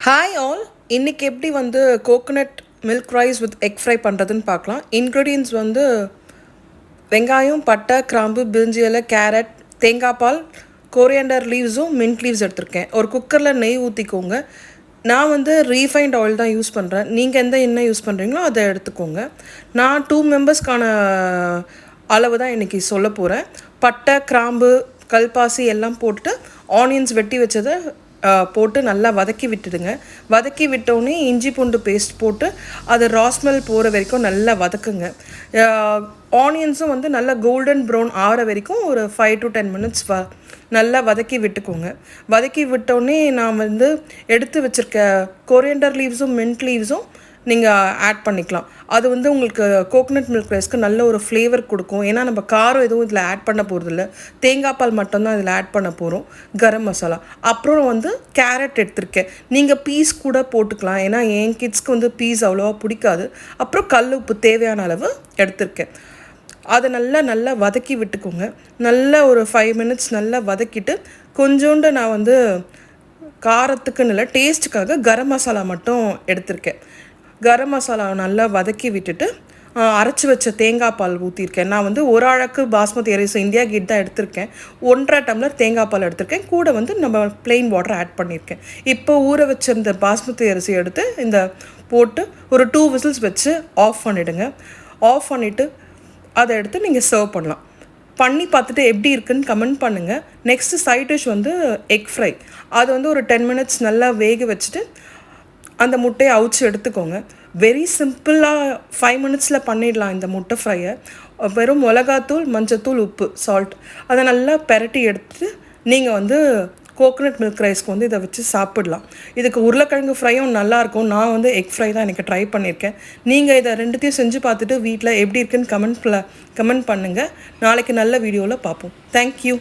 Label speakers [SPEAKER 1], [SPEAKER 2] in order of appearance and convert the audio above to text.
[SPEAKER 1] Hi all, இன்றைக்கி எப்படி வந்து coconut milk rice with egg fry பண்ணுறதுன்னு பார்க்கலாம். இன்க்ரீடியன்ட்ஸ் வந்து வெங்காயம், பட்டை, கிராம்பு, பிரிஞ்சி இலை, கேரட், தேங்காய் பால், கோரியண்டர் லீவ்ஸும் மின்ட் லீவ்ஸ் எடுத்திருக்கேன். ஒரு குக்கரில் நெய் ஊற்றிக்கோங்க. நான் வந்து ரீஃபைண்ட் ஆயில் தான் யூஸ் பண்ணுறேன். நீங்கள் எந்த எண்ணெய் யூஸ் பண்ணுறீங்களோ அதை எடுத்துக்கோங்க. நான் 2 மெம்பர்ஸ்க்கான அளவு தான் இன்றைக்கி சொல்ல போகிறேன். பட்டை, கிராம்பு, கல்பாசி எல்லாம் போட்டுட்டு ஆனியன்ஸ் வெட்டி வச்சதை போட்டு நல்லா வதக்கி விட்டுடுங்க. வதக்கி விட்டோடனே இஞ்சி பூண்டு பேஸ்ட் போட்டு அது ராஸ்மெல் போகிற வரைக்கும் நல்லா வதக்குங்க. ஆனியன்ஸும் வந்து நல்லா கோல்டன் ப்ரௌன் ஆகிற வரைக்கும் ஒரு 5 to 10 minutes நல்லா வதக்கி விட்டுக்கோங்க. வதக்கி விட்டோடனே நான் வந்து எடுத்து வச்சுருக்க கொரியண்டர் லீவ்ஸும் மின்ட் லீவ்ஸும் நீங்கள் ஆட் பண்ணிக்கலாம். அது வந்து உங்களுக்கு கோகோனட் மில்க் ரைஸ்க்கு நல்ல ஒரு ஃப்ளேவர் கொடுக்கும். ஏன்னா நம்ம காரம் எதுவும் இதில் ஆட் பண்ண போகிறதில்ல, தேங்காய் பால் மட்டும்தான் இதில் ஆட் பண்ண போகிறோம். கரம் மசாலா, அப்புறம் வந்து கேரட் எடுத்திருக்கேன். நீங்கள் பீஸ் கூட போட்டுக்கலாம், ஏன்னா என் கிட்ஸ்க்கு வந்து பீஸ் அவ்வளோவா பிடிக்காது. அப்புறம் கல் உப்பு தேவையான அளவு எடுத்திருக்கேன். அதை நல்லா வதக்கி விட்டுக்கோங்க. நல்லா ஒரு 5 minutes நல்லா வதக்கிட்டு கொஞ்சோண்டு நான் வந்து காரத்துக்குன்னு இல்லை, டேஸ்ட்டுக்காக கரம் மசாலா மட்டும் எடுத்திருக்கேன். கரம் மசாலாவை நல்லா வதக்கி விட்டுட்டு அரைச்சி வச்ச தேங்காய் பால் ஊற்றிருக்கேன். நான் வந்து ஒரு அழகு பாஸ்மதி ரைஸ் இந்தியா கேட் தான் எடுத்திருக்கேன். 1.5 டம்ளர் தேங்காய் பால் எடுத்திருக்கேன். கூட வந்து நம்ம ப்ளெயின் வாட்டர் ஆட் பண்ணியிருக்கேன். இப்போ ஊற வச்சிருந்த பாஸ்மதி அரிசி எடுத்து இந்த போட்டு ஒரு 2 whistles வச்சு ஆஃப் பண்ணிவிடுங்க. ஆஃப் பண்ணிவிட்டு அதை எடுத்து நீங்கள் சர்வ் பண்ணலாம். பண்ணி பார்த்துட்டு எப்படி இருக்குன்னு கமெண்ட் பண்ணுங்கள். நெக்ஸ்ட்டு சைட் டிஷ் வந்து எக் ஃப்ரை. அது வந்து ஒரு 10 minutes நல்லா வேக வச்சுட்டு அந்த முட்டையை அவிச்சு எடுத்துக்கோங்க. வெரி சிம்பிளாக 5 minutesல பண்ணிடலாம் இந்த முட்டை ஃப்ரையை. வெறும் மிளகாத்தூள், மஞ்சத்தூள், உப்பு, சால்ட் அதை நல்லா பெரட்டி எடுத்து நீங்கள் வந்து கோகோனட் மில்க் ரைஸ்க்கு வந்து இதை வச்சு சாப்பிடலாம். இதுக்கு உருளைக்கிழங்கு ஃப்ரையும் நல்லாயிருக்கும். நான் வந்து எக் ஃப்ரை தான் எனக்கு ட்ரை பண்ணியிருக்கேன். நீங்கள் இதை ரெண்டுத்தையும் செஞ்சு பார்த்துட்டு வீட்டில் எப்படி இருக்குன்னு கமெண்ட் பண்ணுங்கள். நாளைக்கு நல்ல வீடியோவில் பார்ப்போம். தேங்க்யூ.